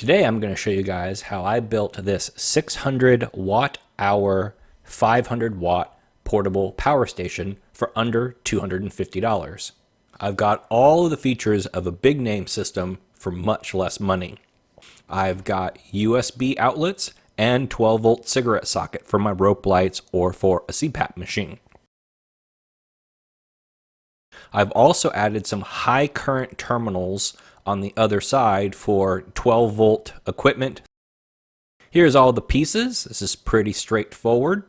Today I'm going to show you guys how I built this 600 watt hour, 500 watt portable power station for under $250. I've got all of the features of a big name system for much less money. I've got USB outlets and 12-volt cigarette socket for my rope lights or for a CPAP machine. I've also added some high current terminals on the other side for 12-volt equipment. Here's all the pieces. This is pretty straightforward.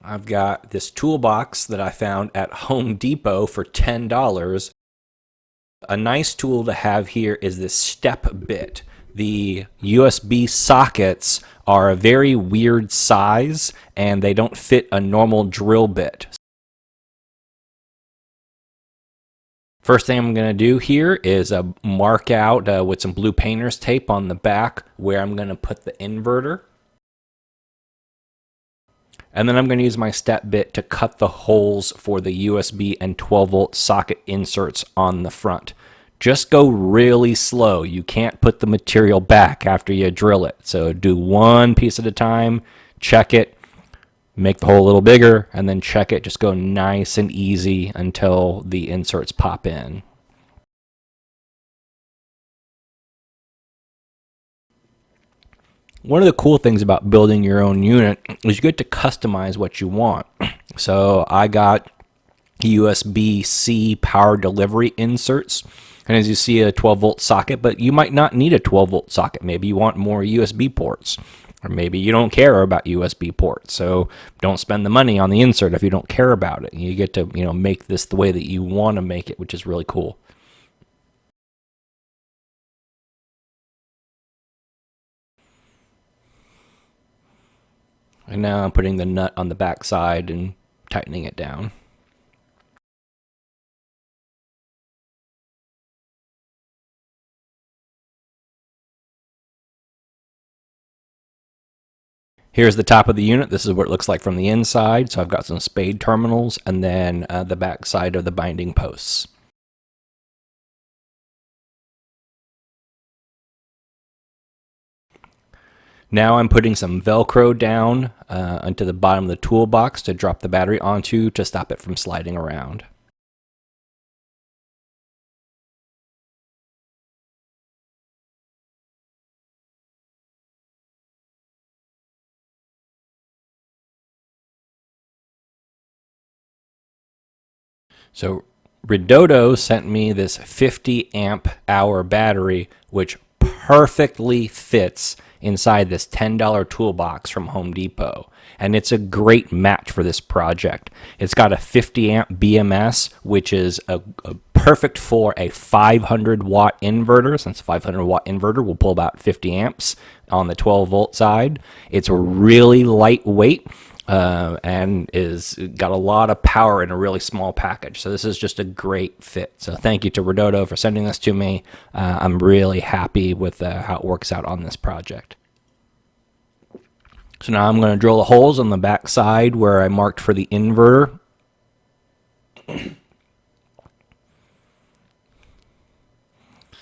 I've got this toolbox that I found at Home Depot for $10. A nice tool to have here is this step bit. The USB sockets are a very weird size and they don't fit a normal drill bit. First thing I'm going to do here is mark out with some blue painter's tape on the back where I'm going to put the inverter. And then I'm going to use my step bit to cut the holes for the USB and 12-volt socket inserts on the front. Just go really slow. You can't put the material back after you drill it. So do one piece at a time, check it, make the hole a little bigger, and then check it. Just go nice and easy until the inserts pop in. One of the cool things about building your own unit is you get to customize what you want. So I got USB-C power delivery inserts. And as you see, a 12-volt socket, but you might not need a 12-volt socket. Maybe you want more USB ports. Or maybe you don't care about USB ports, so don't spend the money on the insert if you don't care about it. You get to, make this the way that you want to make it, which is really cool. And now I'm putting the nut on the back side and tightening it down. Here's the top of the unit. This is what it looks like from the inside. So I've got some spade terminals and then the back side of the binding posts. Now I'm putting some Velcro down onto the bottom of the toolbox to drop the battery onto to stop it from sliding around. So Redodo sent me this 50 amp hour battery, which perfectly fits inside this $10 toolbox from Home Depot. And it's a great match for this project. It's got a 50 amp BMS, which is a perfect for a 500 watt inverter, since a 500 watt inverter will pull about 50 amps on the 12-volt side. It's really lightweight. And is got a lot of power in a really small package. So this is just a great fit. So thank you to Redodo for sending this to me. I'm really happy with how it works out on this project. So now I'm going to drill the holes on the back side where I marked for the inverter.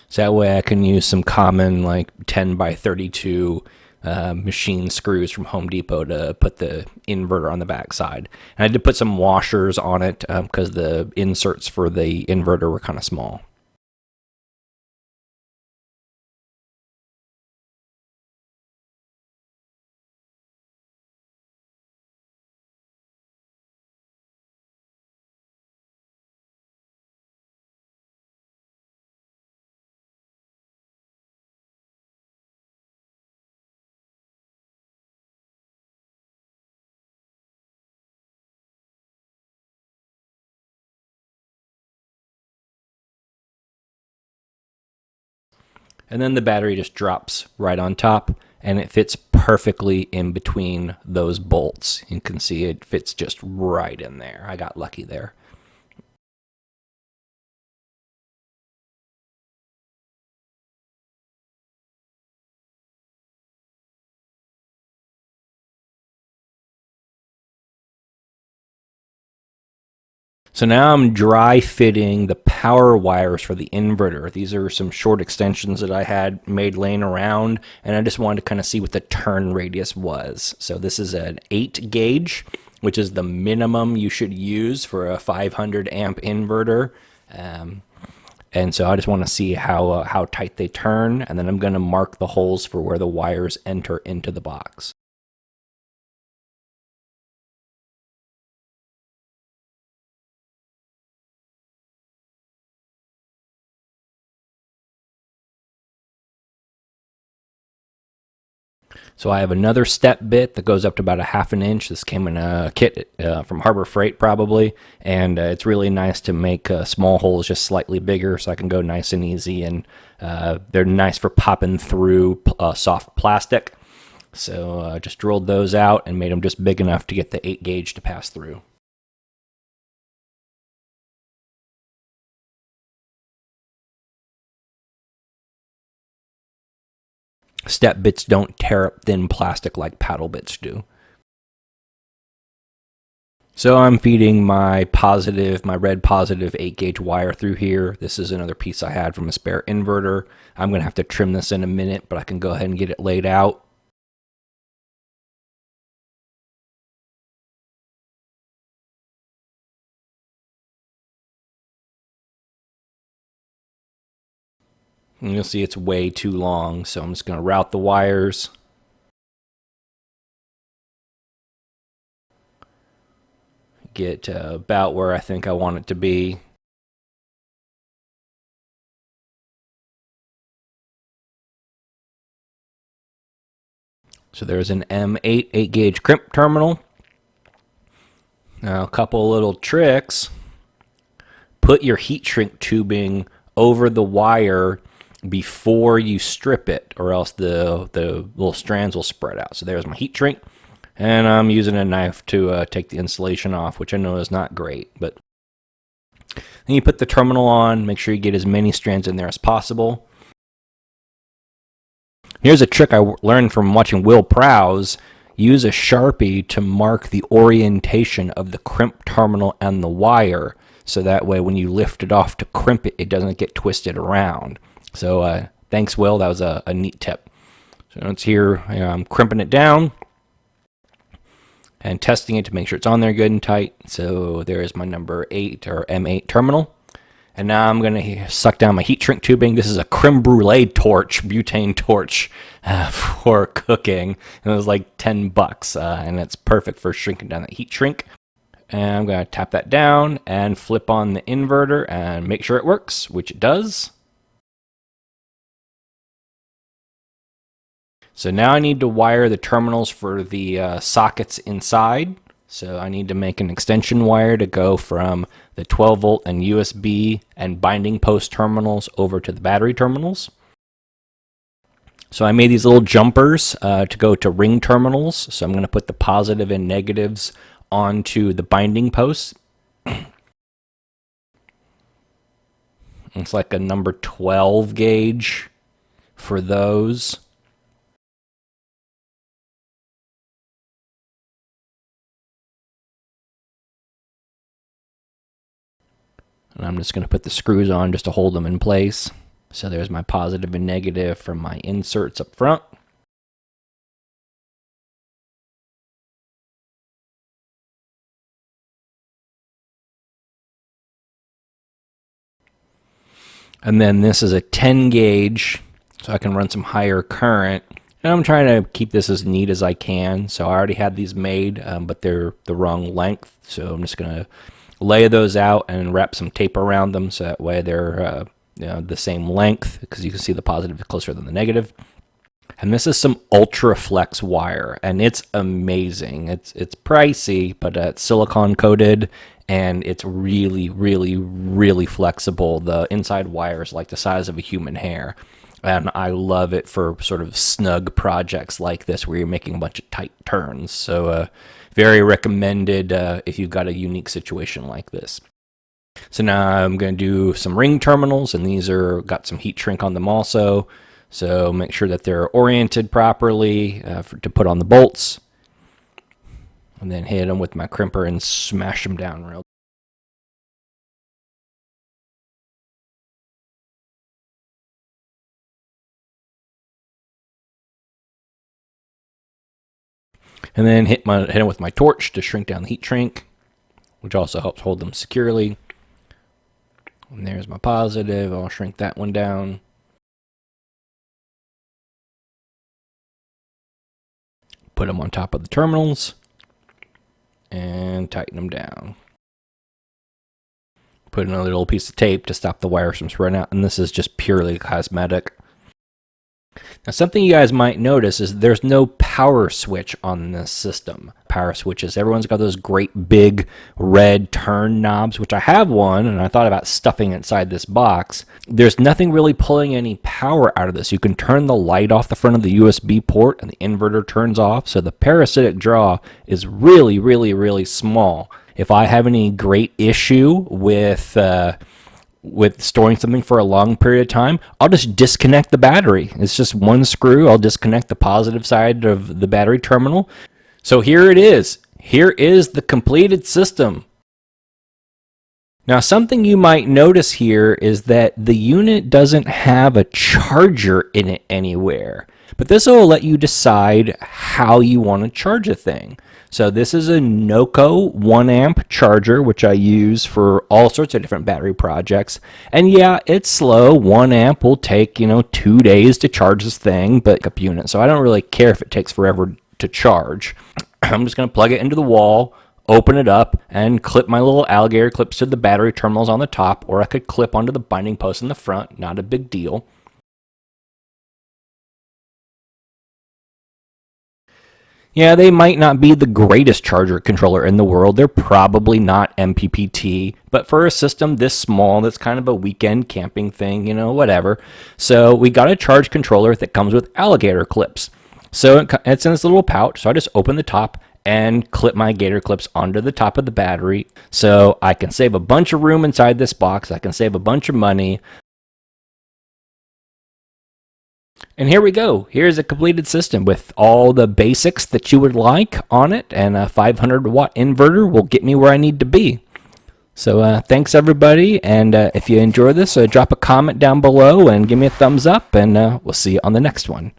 So that way I can use some common like 10 by 32 machine screws from Home Depot to put the inverter on the back side. And I did put some washers on it because the inserts for the inverter were kind of small. And then the battery just drops right on top and it fits perfectly in between those bolts. You can see it fits just right in there. I got lucky there. So now I'm dry fitting the power wires for the inverter. These are some short extensions that I had made laying around, and I just wanted to kind of see what the turn radius was. So this is an 8 gauge, which is the minimum you should use for a 500 amp inverter. And so I just want to see how tight they turn, and then I'm going to mark the holes for where the wires enter into the box. So I have another step bit that goes up to about a 1/2 inch. This came in a kit from Harbor Freight probably, and it's really nice to make small holes just slightly bigger so I can go nice and easy, and they're nice for popping through soft plastic. So just drilled those out and made them just big enough to get the 8 gauge to pass through. Step bits don't tear up thin plastic like paddle bits do. So I'm feeding my red positive 8 gauge wire through here. This is another piece I had from a spare inverter. I'm going to have to trim this in a minute, but I can go ahead and get it laid out. And you'll see it's way too long, so I'm just going to route the wires. Get about where I think I want it to be. So there's an M8 8 gauge crimp terminal. Now a couple little tricks. Put your heat shrink tubing over the wire before you strip it, or else the little strands will spread out. So there's my heat shrink, and I'm using a knife to take the insulation off, which I know is not great. But then you put the terminal on, make sure you get as many strands in there as possible. Here's a trick I learned from watching Will Prowse. Use a Sharpie to mark the orientation of the crimp terminal and the wire, so that way when you lift it off to crimp it, it doesn't get twisted around. So thanks, Will. That was a neat tip. So it's here. I'm crimping it down and testing it to make sure it's on there good and tight. So there's my number 8 or M8 terminal. And now I'm going to suck down my heat shrink tubing. This is a creme brulee torch, butane torch for cooking. And it was like $10, and it's perfect for shrinking down that heat shrink. And I'm going to tap that down and flip on the inverter and make sure it works, which it does. So now I need to wire the terminals for the sockets inside. So I need to make an extension wire to go from the 12 volt and USB and binding post terminals over to the battery terminals. So I made these little jumpers to go to ring terminals. So I'm going to put the positive and negatives onto the binding posts. It's like a number 12 gauge for those. And I'm just going to put the screws on just to hold them in place. So there's my positive and negative from my inserts up front. And then this is a 10 gauge, so I can run some higher current. And I'm trying to keep this as neat as I can. So I already had these made, but they're the wrong length. So I'm just going to lay those out and wrap some tape around them so that way they're the same length, because you can see the positive is closer than the negative. And this is some ultra flex wire, and it's amazing. It's pricey, but it's silicone coated, and it's really, really, really flexible. The inside wire is like the size of a human hair, and I love it for sort of snug projects like this where you're making a bunch of tight turns. So very recommended if you've got a unique situation like this. So now I'm going to do some ring terminals, and these are got some heat shrink on them also. So make sure that they're oriented properly to put on the bolts, and then hit them with my crimper and smash them down real. And then hit them with my torch to shrink down the heat shrink, which also helps hold them securely. And there's my positive. I'll shrink that one down. Put them on top of the terminals and tighten them down. Put another little piece of tape to stop the wires from spreading out, and this is just purely cosmetic. Now, something you guys might notice is there's no power switch on this system. Power switches, everyone's got those great big red turn knobs, which I have one, and I thought about stuffing inside this box. There's nothing really pulling any power out of this. You can turn the light off the front of the USB port, and the inverter turns off, so the parasitic draw is really, really, really small. If I have any great issue with storing something for a long period of time, I'll just disconnect the battery. It's just one screw. I'll disconnect the positive side of the battery terminal. So here it is. Here is the completed system. Now, something you might notice here is that the unit doesn't have a charger in it anywhere. But this will let you decide how you want to charge a thing. So this is a Noco 1 amp charger, which I use for all sorts of different battery projects. And yeah, it's slow. 1 amp will take, 2 days to charge this thing, but up unit. So I don't really care if it takes forever to charge. I'm just going to plug it into the wall, open it up, and clip my little alligator clips to the battery terminals on the top, or I could clip onto the binding post in the front. Not a big deal. Yeah, they might not be the greatest charger controller in the world. They're probably not MPPT, but for a system this small, that's kind of a weekend camping thing, whatever. So we got a charge controller that comes with alligator clips. So it's in this little pouch, so I just open the top and clip my gator clips onto the top of the battery. So I can save a bunch of room inside this box. I can save a bunch of money. And here we go. Here's a completed system with all the basics that you would like on it, and a 500 watt inverter will get me where I need to be. So thanks everybody, and if you enjoy this, drop a comment down below and give me a thumbs up, and we'll see you on the next one.